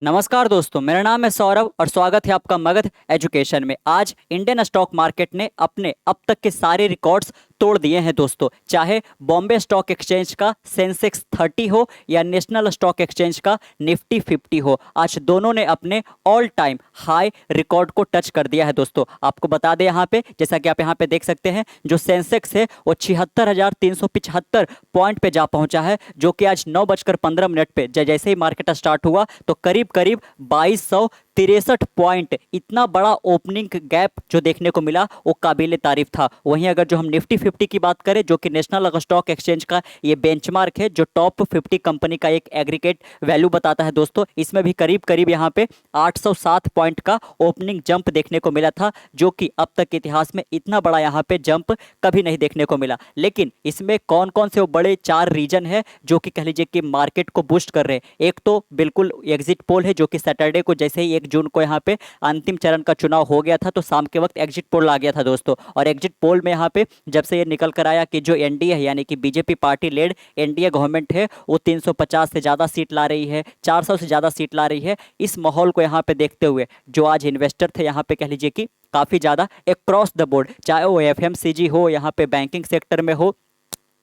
नमस्कार दोस्तों, मेरा नाम है सौरभ और स्वागत है आपका मगध एजुकेशन में। आज इंडियन स्टॉक मार्केट ने अपने अब तक के सारे रिकॉर्ड्स तोड़ दिए हैं दोस्तों। चाहे बॉम्बे स्टॉक एक्सचेंज का सेंसेक्स 30 हो या नेशनल स्टॉक एक्सचेंज का निफ्टी 50 हो, आज दोनों ने अपने ऑल टाइम हाई रिकॉर्ड को टच कर दिया है दोस्तों। आपको बता दें यहाँ पे, जैसा कि आप यहाँ पे देख सकते हैं, जो सेंसेक्स है वो 76,375 पॉइंट पे जा पहुंचा है, जो कि आज 9:15 पे जैसे ही मार्केट स्टार्ट हुआ तो करीब करीब 2263 पॉइंट, इतना बड़ा ओपनिंग गैप जो देखने को मिला वो काबिल तारीफ था। वहीं अगर जो हम निफ्टी 50 की बात करें, जो कि नेशनल स्टॉक एक्सचेंज का ये बेंचमार्क है, जो टॉप 50 कंपनी का एक एग्रीगेट वैल्यू बताता है दोस्तों, इसमें भी करीब करीब यहाँ पे 807 पॉइंट का ओपनिंग जंप देखने को मिला था, जो कि अब तक के इतिहास में इतना बड़ा यहाँ पे जंप कभी नहीं देखने को मिला। लेकिन इसमें कौन कौन से वो बड़े 4 रीजन है जो कि कह लीजिए कि मार्केट को बूस्ट कर रहे हैं। एक तो बिल्कुल एग्जिट पोल है, जो कि सैटरडे को जैसे ही 1 जून को यहाँ पे अंतिम चरण का चुनाव हो गया था तो शाम के वक्त एग्जिट पोल आ गया था दोस्तों। और एग्जिट पोल में यहाँ पे जब से ये निकल कर आया कि जो एनडीए है, यानी कि BJP party led NDA government है, वो 350 से ज़्यादा सीट ला रही है, 400 से ज़्यादा सीट ला रही है। इस माहौल को यहाँ पे देखते हुए जो आज इन्वेस्टर थे यहाँ पे कह लीजिए कि काफ़ी ज़्यादा अक्रॉस द बोर्ड, चाहे वो एफएमसीजी हो, यहाँ पे बैंकिंग सेक्टर में हो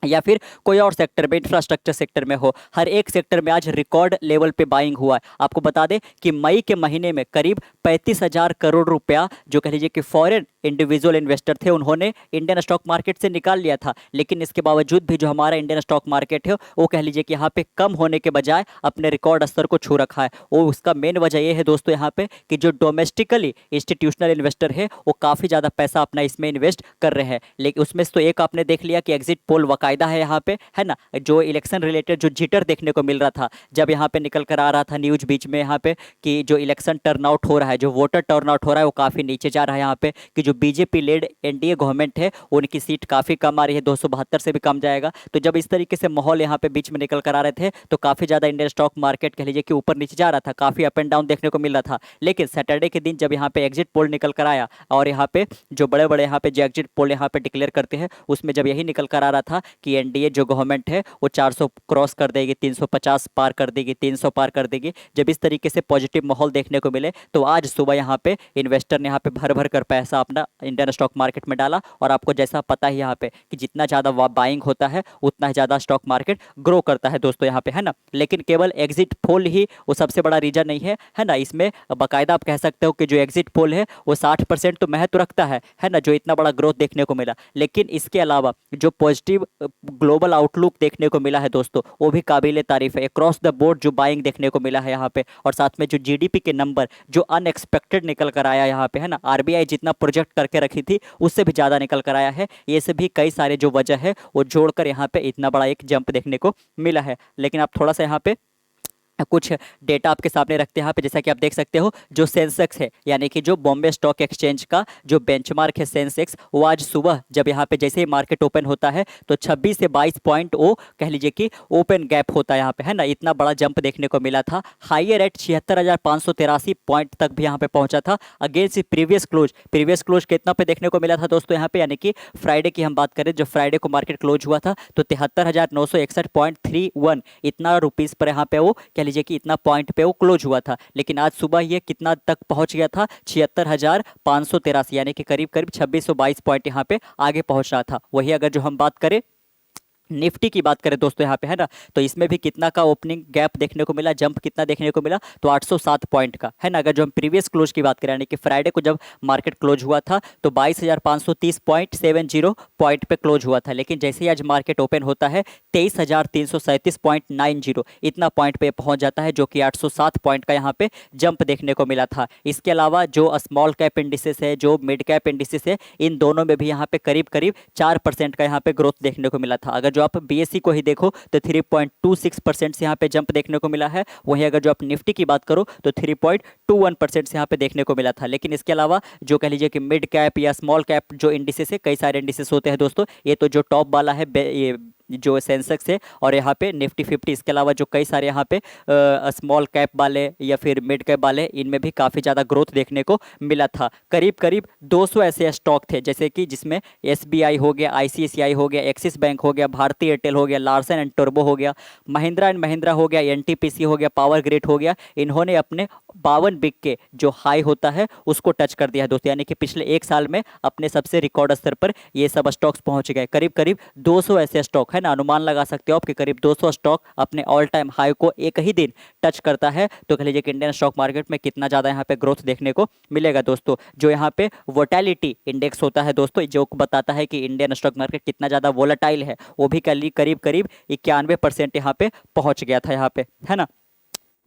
या फिर कोई और सेक्टर में, इंफ्रास्ट्रक्चर सेक्टर में हो, हर एक सेक्टर में आज रिकॉर्ड लेवल पे बाइंग हुआ है। आपको बता दें कि मई के महीने में करीब 35,000 करोड़ रुपया जो कह लीजिए कि फॉरेन इंडिविजुअल इन्वेस्टर थे, उन्होंने इंडियन स्टॉक मार्केट से निकाल लिया था। लेकिन इसके बावजूद भी जो हमारा इंडियन स्टॉक मार्केट है वो कह लीजिए कि यहाँ पे कम होने के बजाय अपने रिकॉर्ड स्तर को छू रखा है। वो उसका मेन वजह ये है दोस्तों यहाँ पे कि जो डोमेस्टिकली इंस्टीट्यूशनल इन्वेस्टर है वो काफ़ी ज़्यादा पैसा अपना इसमें इन्वेस्ट कर रहे हैं। लेकिन उसमें से तो एक आपने देख लिया कि एग्जिट पोल कायदा है यहाँ पे, है ना, जो इलेक्शन रिलेटेड जो जिटर देखने को मिल रहा था, जब यहाँ पे निकल कर आ रहा था न्यूज बीच में यहाँ पे कि जो इलेक्शन टर्नआउट हो रहा है, जो वोटर टर्नआउट हो रहा है वो काफ़ी नीचे जा रहा है यहाँ पे, कि जो बीजेपी लेड एनडीए गवर्नमेंट है उनकी सीट काफ़ी कम आ रही है, 272 से भी कम जाएगा। तो जब इस तरीके से माहौल यहाँ पे बीच में निकल कर आ रहे थे तो काफ़ी ज़्यादा इंडियन स्टॉक मार्केट कह लीजिए कि ऊपर नीचे जा रहा था, काफ़ी अप एंड डाउन देखने को मिल रहा था। लेकिन सैटरडे के दिन जब यहाँ पे एग्जिट पोल निकल कर आया और यहाँ पे जो बड़े बड़े यहाँ पे जो एग्जिट पोल यहाँ पे डिक्लेयर करते हैं, उसमें जब यही निकल कर आ रहा था कि एनडीए जो गवर्नमेंट है वो 400 क्रॉस कर देगी, 350 पार कर देगी, 300 पार कर देगी, जब इस तरीके से पॉजिटिव माहौल देखने को मिले तो आज सुबह यहाँ पे इन्वेस्टर ने यहाँ पे भर भर कर पैसा अपना इंडियन स्टॉक मार्केट में डाला। और आपको जैसा पता ही यहाँ पे कि जितना ज़्यादा बाइंग होता है उतना ही ज़्यादा स्टॉक मार्केट ग्रो करता है दोस्तों यहाँ पे, है ना। लेकिन केवल एग्जिट पोल ही वो सबसे बड़ा रीजन नहीं है ना। इसमें बाकायदा आप कह सकते हो कि जो एग्जिट पोल है वो 60% तो महत्व रखता है ना, जो इतना बड़ा ग्रोथ देखने को मिला। लेकिन इसके अलावा जो पॉजिटिव ग्लोबल आउटलुक देखने को मिला है दोस्तों वो भी काबिल तारीफ है। अक्रॉस द बोर्ड जो बाइंग देखने को मिला है यहाँ पे, और साथ में जो जीडीपी के नंबर जो अनएक्सपेक्टेड निकल कर आया यहाँ पे, है ना, आरबीआई जितना प्रोजेक्ट करके रखी थी उससे भी ज़्यादा निकल कर आया है। ये से भी कई सारे जो वजह है वो जोड़कर यहाँ पे इतना बड़ा एक जंप देखने को मिला है। लेकिन आप थोड़ा सा यहाँ पे कुछ डेटा आपके सामने रखते हैं यहाँ पे, जैसा कि आप देख सकते हो जो सेंसेक्स है, यानी कि जो बॉम्बे स्टॉक एक्सचेंज का जो बेंचमार्क है सेंसेक्स, वो आज सुबह जब यहाँ पे जैसे ही मार्केट ओपन होता है तो 26 से 22 पॉइंट वो कह लीजिए कि ओपन गैप होता है यहाँ पे, है ना। इतना बड़ा जंप देखने को मिला था, हाइयर एट 76,583 पॉइंट तक भी यहाँ पे पहुंचा था अगेंस्ट प्रीवियस क्लोज कितना पे देखने को मिला था दोस्तों यहाँ पे, यानी कि फ्राइडे की हम बात करें, जो फ्राइडे को मार्केट क्लोज हुआ था तो 73,961.31 इतना रुपीज़ पर यहाँ पे वो कह लीजिए कि इतना पॉइंट पे वो क्लोज हुआ था। लेकिन आज सुबह ये कितना तक पहुंच गया था, 76,583, यानी कि करीब करीब 2622 पॉइंट यहाँ पे आगे पहुंच रहा था। वही अगर जो हम बात करें निफ्टी की बात करें दोस्तों यहाँ पे, है ना, तो इसमें भी कितना का ओपनिंग गैप देखने को मिला, जंप कितना देखने को मिला, तो 807 पॉइंट का, है ना। अगर जो हम प्रीवियस क्लोज की बात करें, यानी कि फ्राइडे को जब मार्केट क्लोज हुआ था तो 22,530.70 पॉइंट पे क्लोज हुआ था। लेकिन जैसे ही आज मार्केट ओपन होता है 23,337.90 इतना पॉइंट पे पहुंच जाता है, जो कि 807 पॉइंट का यहाँ पे जंप देखने को मिला था। इसके अलावा जो स्मॉल कैप इंडिसेस है, जो मिड कैप इंडिसेस है, इन दोनों में भी यहाँ पे करीब करीब 4% का यहाँ पे ग्रोथ देखने को मिला था। अगर जो आप बीएससी को ही देखो तो 3.26% से यहाँ पे जंप देखने को मिला है। वहीं अगर जो आप निफ्टी की बात करो तो 3.21% से यहाँ पे देखने को मिला था। लेकिन इसके अलावा जो कह लीजिए कि मिड कैप या स्मॉल कैप जो इंडिसेस है, कई सारे इंडिसेस होते हैं दोस्तों, ये तो जो टॉप वाला है ये जो सेंसेक्स है और यहाँ पे निफ्टी 50, इसके अलावा जो कई सारे यहाँ पे स्मॉल कैप वाले या फिर मिड कैप वाले, इनमें भी काफ़ी ज़्यादा ग्रोथ देखने को मिला था। करीब करीब 200 ऐसे स्टॉक थे, जैसे कि जिसमें एसबीआई हो गया, आईसीआईसीआई हो गया, एक्सिस बैंक हो गया, भारती एयरटेल हो गया, लार्सन एंड टर्बो हो गया, महिंद्रा एंड महिंद्रा हो गया, एनटीपीसी हो गया, पावर ग्रिड हो गया। इन्होंने अपने 52 बिग के जो हाई होता है उसको टच कर दिया है दोस्तों, यानी कि पिछले एक साल में अपने सबसे रिकॉर्ड स्तर पर ये सब स्टॉक्स पहुंच गए। करीब करीब 200 ऐसे स्टॉक है ना, अनुमान लगा सकते हो आप कि करीब 200 स्टॉक अपने ऑल टाइम हाई को एक ही दिन टच करता है। तो कह लीजिए कि इंडियन स्टॉक मार्केट में कितना ज़्यादा यहाँ पे ग्रोथ देखने को मिलेगा दोस्तों। जो यहाँ पे वोटैलिटी इंडेक्स होता है दोस्तों, जो बताता है कि इंडियन स्टॉक मार्केट कितना ज़्यादा वोलेटाइल है, वो भी करीब करीब 91% यहाँ पे पहुँच गया था यहाँ पे, है ना,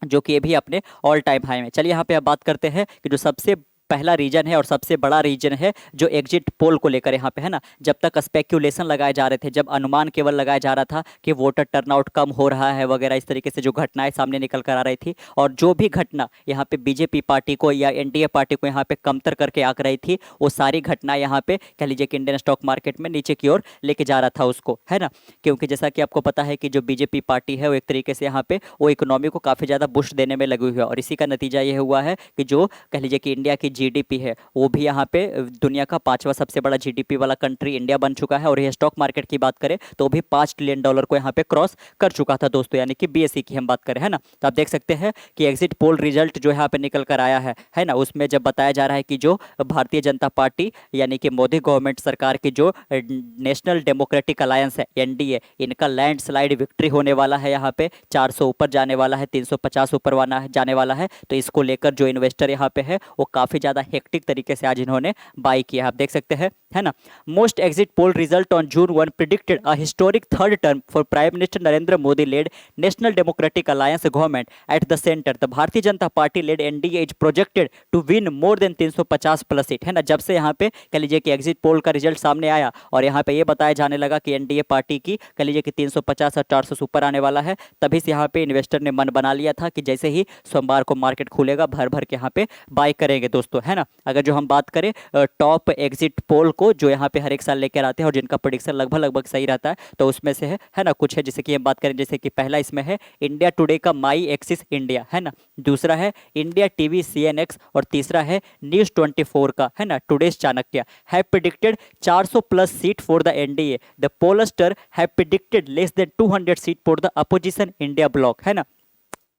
जो कि ये भी अपने ऑल टाइम हाई में। चलिए यहाँ पे अब बात करते हैं कि जो सबसे पहला रीजन है और सबसे बड़ा रीजन है जो एग्जिट पोल को लेकर यहाँ पे, है ना। जब तक स्पेक्यूलेशन लगाए जा रहे थे, जब अनुमान केवल लगाया जा रहा था कि वोटर टर्नआउट कम हो रहा है वगैरह, इस तरीके से जो घटनाएं सामने निकल कर आ रही थी, और जो भी घटना यहाँ पे बीजेपी पार्टी को या एनडीए पार्टी को यहाँ पे कमतर करके आक रही थी, वो सारी घटनाएं यहाँ पे कह लीजिए कि इंडियन स्टॉक मार्केट में नीचे की ओर लेके जा रहा था उसको, है ना। क्योंकि जैसा कि आपको पता है कि जो बीजेपी पार्टी है वो एक तरीके से यहाँ पे वो इकोनॉमी को काफ़ी ज़्यादा बुश देने में लगी हुई है, और इसी का नतीजा ये हुआ है कि जो कह लीजिए कि इंडिया की जीडीपी है वो भी यहाँ पे दुनिया का 5वां सबसे बड़ा जीडीपी वाला कंट्री इंडिया बन चुका है। और ये स्टॉक मार्केट की बात करें तो भी $5 ट्रिलियन को यहाँ पे क्रॉस कर चुका था दोस्तों, यानी कि बीएसई की हम बात करें, है ना। तो आप देख सकते हैं कि एग्जिट पोल रिजल्ट जो यहाँ पे निकल कर आया है ना, उसमें जब बताया जा रहा है कि जो भारतीय जनता पार्टी यानी कि मोदी गवर्नमेंट सरकार की जो नेशनल डेमोक्रेटिक अलायंस है एनडीए, इनका लैंडस्लाइड विक्ट्री होने वाला है, यहाँ पे 400 ऊपर जाने वाला है, 350 ऊपर जाने वाला है। तो इसको लेकर जो इन्वेस्टर यहाँ पे है वो काफ़ी ज़्यादा हेक्टिक तरीके से आज इन्होंने बाई किया, आप देख सकते हैं, है ना। Most exit poll result on June 1 predicted a historic third term for Prime Minister Narendra Modi led National Democratic Alliance government at the centre. The Bharatiya Janata Party led NDA is projected to win more than 350 plus seat, है ना। जब से यहाँ पे कह लीजिए कि exit poll का रिजल्ट सामने आया और यहाँ पे ये बताया जाने लगा कि एनडीए पार्टी की कह लीजिए कि 350 और 400 से ऊपर आने वाला है, तभी से यहाँ पे इन्वेस्टर ने मन बना लिया था कि जैसे ही सोमवार को मार्केट खुलेगा भर भर के यहाँ पे बाय करेंगे दोस्तों, है ना। अगर जो हम बात करें टॉप एग्जिट पोल को जो यहाँ पे हर एक साल लेकर आते हैं और जिनका प्रेडिक्शन लगभग सही रहता है, तो उसमें से है ना कुछ है, जैसे कि हम बात करें, जैसे कि पहला इसमें है इंडिया टुडे का माई एक्सिस इंडिया, है ना। दूसरा है इंडिया टीवी सीएनएक्स, और तीसरा है न्यूज़ 24 का, है ना, today's Chanakya have predicted 400 plus seat for the NDA. The pollster have predicted less than 200 seat for the opposition India block, है ना।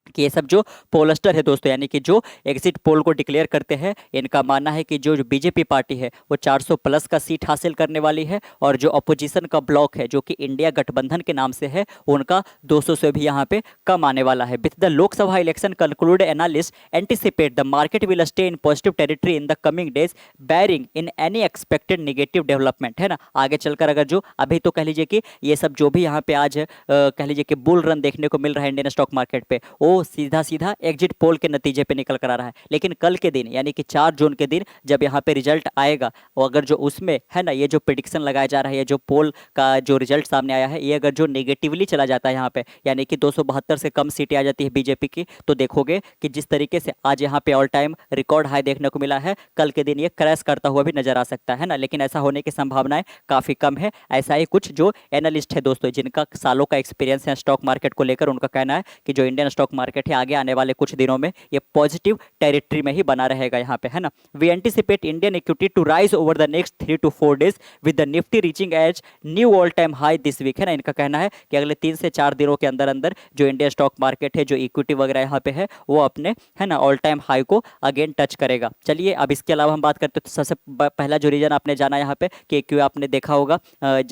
कि ये सब जो पोलस्टर है दोस्तों, यानी कि जो एग्जिट पोल को डिक्लेयर करते हैं, इनका मानना है कि जो बीजेपी पार्टी है वो 400 प्लस का सीट हासिल करने वाली है, और जो अपोजिशन का ब्लॉक है जो कि इंडिया गठबंधन के नाम से है, उनका 200 से भी यहाँ पे कम आने वाला है। With the Lok Sabha election conclude analyst anticipate the market will stay in positive territory in the coming days bearing in any expected negative development, है ना। आगे चलकर अगर जो अभी तो कह लीजिए कि ये सब जो भी यहाँ पे आज कह लीजिए कि बुल रन देखने को मिल रहा है इंडियन स्टॉक मार्केट पे, वो सीधा सीधा एग्जिट पोल के नतीजे पे निकल कर आ रहा है। लेकिन कल के दिन यानी कि 4 जून के दिन जब यहाँ पे रिजल्ट आएगा, और अगर जो उसमें है ना ये जो प्रिडिक्शन लगाया जा रहा है, ये जो पोल का जो रिजल्ट सामने आया है, ये अगर जो नेगेटिवली चला जाता है यहाँ पे, यानी कि 272 से कम सीटें आ जाती है बीजेपी की, तो देखोगे कि जिस तरीके से आज यहाँ पे ऑल टाइम रिकॉर्ड हाई देखने को मिला है, कल के दिन ये क्रैश करता हुआ भी नजर आ सकता है ना। लेकिन ऐसा होने की संभावनाएं काफी कम है। ऐसा ही कुछ जो एनालिस्ट है दोस्तों, जिनका सालों का एक्सपीरियंस है स्टॉक मार्केट को लेकर, उनका कहना है कि जो इंडियन स्टॉक मार्केट है आगे आने वाले कुछ दिनों में ये पॉजिटिव टेरिटरी में ही बना रहेगा यहाँ पे, है ना। We anticipate Indian equity to rise over the next 3 to 4 days with the Nifty reaching a new all time high this week, है ना। इनका कहना है कि अगले 3 से 4 दिनों के अंदर अंदर जो इंडियन स्टॉक मार्केट है, जो इक्विटी वगैरह यहाँ पे है, वो अपने है ना ऑल टाइम हाई को अगेन टच करेगा। चलिए अब इसके अलावा हम बात करते हैं, तो सबसे पहला जो रीजन आपने जाना यहाँ पे कि क्यों आपने देखा होगा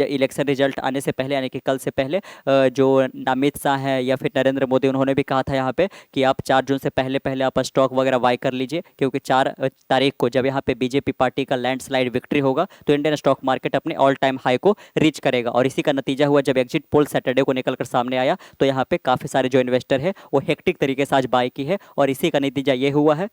इलेक्शन रिजल्ट आने से पहले यानी कि कल से पहले जो अमित शाह है या फिर नरेंद्र मोदी, उन्होंने भी कहा था यहाँ पे कि आप 4 जून से पहले आप स्टॉक वगैरह बाय कर लीजिए, क्योंकि 4 तारीख को जब यहाँ पे बीजेपी पार्टी का लैंडस्लाइड विक्ट्री होगा तो इंडियन स्टॉक मार्केट अपने ऑल टाइम हाई को रीच करेगा। और इसी का नतीजा हुआ जब एग्जिट पोल सैटरडे को निकलकर सामने आया, तो यहाँ पे काफ़ी सारे जो इन्वेस्टर है वो हेक्टिक तरीके से आज बाय की है, और इसी का नतीजा ये हुआ है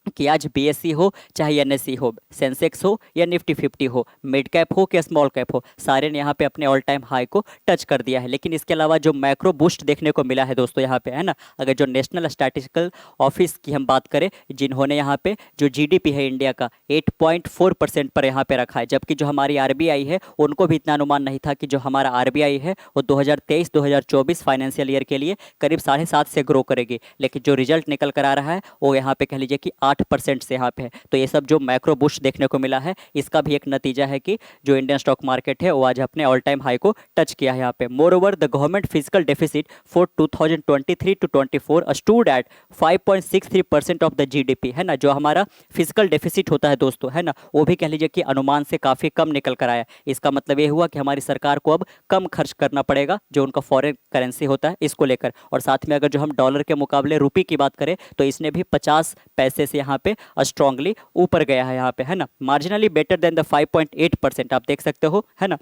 कि आज बीएससी हो चाहे एनएससी हो, सेंसेक्स हो या निफ्टी 50 हो, मिड कैप हो या स्मॉल कैप हो, सारे ने यहाँ पे अपने ऑल टाइम हाई को टच कर दिया है। लेकिन इसके अलावा जो मैक्रो बूस्ट देखने को मिला है दोस्तों यहाँ पे, है ना, अगर जो नेशनल स्टैटिस्टिकल ऑफिस की हम बात करें, जिन्होंने यहाँ पे जो जीडीपी है इंडिया का 8.4% पर यहाँ पे रखा है, जबकि जो हमारी आरबीआई है उनको भी इतना अनुमान नहीं था कि जो हमारा आरबीआई है वो 2023-2024 फाइनेंशियल ईयर के लिए करीब 7.5 से ग्रो करेगी। लेकिन जो रिजल्ट निकल कर आ रहा है वो यहाँ पे कह लीजिए कि 8% से यहाँ पे है। तो ये सब जो मैक्रो बुश देखने को मिला है, इसका भी एक नतीजा है कि जो इंडियन स्टॉक मार्केट है वो आज अपने ऑल टाइम हाई को टच किया है यहाँ पे। More over the government physical deficit for 2023-24 stood at 5.63% of the GDP, है ना। जो हमारा फिजिकल डेफिसिट होता है दोस्तों, है ना, वो भी कह लीजिए कि अनुमान से काफ़ी कम निकल कर आया। इसका मतलब ये हुआ कि हमारी सरकार को अब कम खर्च करना पड़ेगा जो उनका फॉरेन करेंसी होता है इसको लेकर। और साथ में अगर जो हम डॉलर के मुकाबले रुपये की बात करें तो इसने भी 50 पैसे से यहाँ पे स्ट्रांगली ऊपर गया है यहाँ पे, है ना। मार्जिनली बेटर देन द 5.8%, आप देख सकते हो, है ना,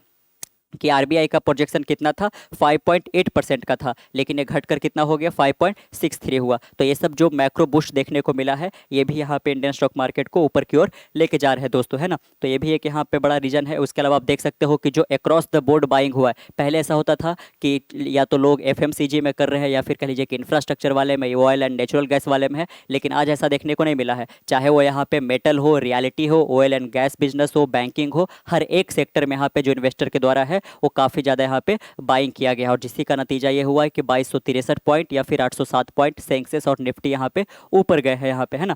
कि आरबीआई का प्रोजेक्शन कितना था, 5.8% का था, लेकिन ये घटकर कितना हो गया, 5.63 हुआ। तो ये सब जो मैक्रो बुश देखने को मिला है ये भी यहाँ पे इंडियन स्टॉक मार्केट को ऊपर की ओर लेके जा रहे हैं दोस्तों, है ना। तो ये भी एक यहाँ पे बड़ा रीजन है। उसके अलावा आप देख सकते हो कि जो अक्रॉस द बोर्ड बाइंग हुआ है, पहले ऐसा होता था कि या तो लोग एफएमसीजी में कर रहे हैं या फिर कह लीजिए कि इंफ्रास्ट्रक्चर वाले में, ऑयल एंड नेचुरल गैस वाले में है, लेकिन आज ऐसा देखने को नहीं मिला है। चाहे वो यहाँ पे मेटल हो, रियलिटी हो, ऑयल एंड गैस बिजनेस हो, बैंकिंग हो, हर एक सेक्टर में यहाँ पे जो इन्वेस्टर के द्वारा है वो काफ़ी ज़्यादा यहाँ पे बाइंग किया गया है। और जिसका का नतीजा ये हुआ है कि 2263 पॉइंट या फिर 807 पॉइंट सेंसेक्स और निफ्टी यहाँ पे ऊपर गए हैं यहाँ पे, है ना।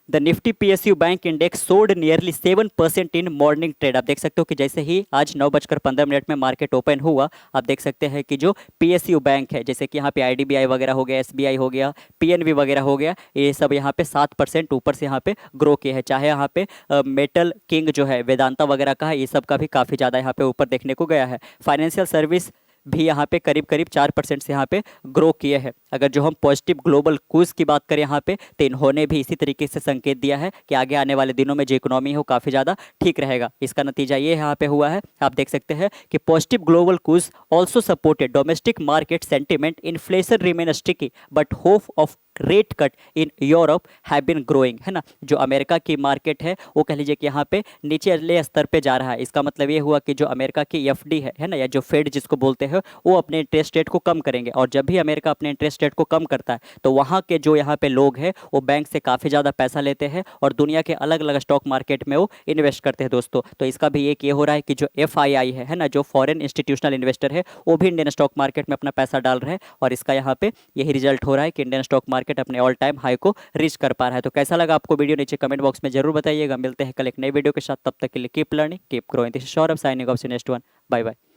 The Nifty PSU bank index सोड नियरली 7% इन मॉर्निंग ट्रेड। आप देख सकते हो कि जैसे ही आज 9:15 में मार्केट ओपन हुआ, आप देख सकते हैं कि जो पीएसयू बैंक है, जैसे कि यहाँ पे आईडीबीआई वगैरह हो गया, एसबीआई हो गया, पीएनबी वगैरह हो गया, ये सब यहाँ पे 7% ऊपर से यहाँ पे ग्रो किए हैं। चाहे यहाँ पे मेटल किंग जो है वेदांता वगैरह का है, ये सब का भी काफ़ी ज़्यादा यहाँ पे ऊपर देखने को गया है। फाइनेंशियल सर्विस भी यहाँ पे करीब करीब 4% से यहाँ पे ग्रो किए हैं। अगर जो हम पॉजिटिव ग्लोबल क्रूज की बात करें यहाँ पे, तो इन्होंने भी इसी तरीके से संकेत दिया है कि आगे आने वाले दिनों में जो इकोनॉमी है वो काफ़ी ज़्यादा ठीक रहेगा। इसका नतीजा ये यहाँ पे हुआ है, आप देख सकते हैं कि positive global cues also supported domestic market sentiment, inflation remain sticky but hope of rate cut in Europe have been growing, है ना। जो अमेरिका की मार्केट है वो कह लीजिए कि यहाँ पे नीचे स्तर पे जा रहा है। इसका मतलब ये हुआ कि जो अमेरिका की एफडी है ना, या जो फेड जिसको बोलते हैं, वो अपने इंटरेस्ट रेट को कम करेंगे। और जब भी अमेरिका अपने इंटरेस्ट रेट को कम करता है तो वहाँ के जो यहाँ पे लोग हैं वो बैंक से काफ़ी ज़्यादा पैसा लेते हैं और दुनिया के अलग अलग स्टॉक मार्केट में वो इन्वेस्ट करते हैं दोस्तों। तो इसका भी एक ये हो रहा है कि जो FII है ना, जो फॉरेन इंस्टीट्यूशनल इन्वेस्टर है, वो भी इंडियन स्टॉक मार्केट में अपना पैसा डाल रहे हैं। और इसका यहाँ पे यही रिजल्ट हो रहा है कि इंडियन स्टॉक मार्केट अपने ऑल टाइम हाई को रीच कर पा रहा है। तो कैसा लगा आपको वीडियो, नीचे कमेंट बॉक्स में जरूर बताइएगा। मिलते हैं कल एक नई वीडियो के साथ, तब तक के लिए keep learning keep growing. This is Saurabh signing off next one. Bye bye.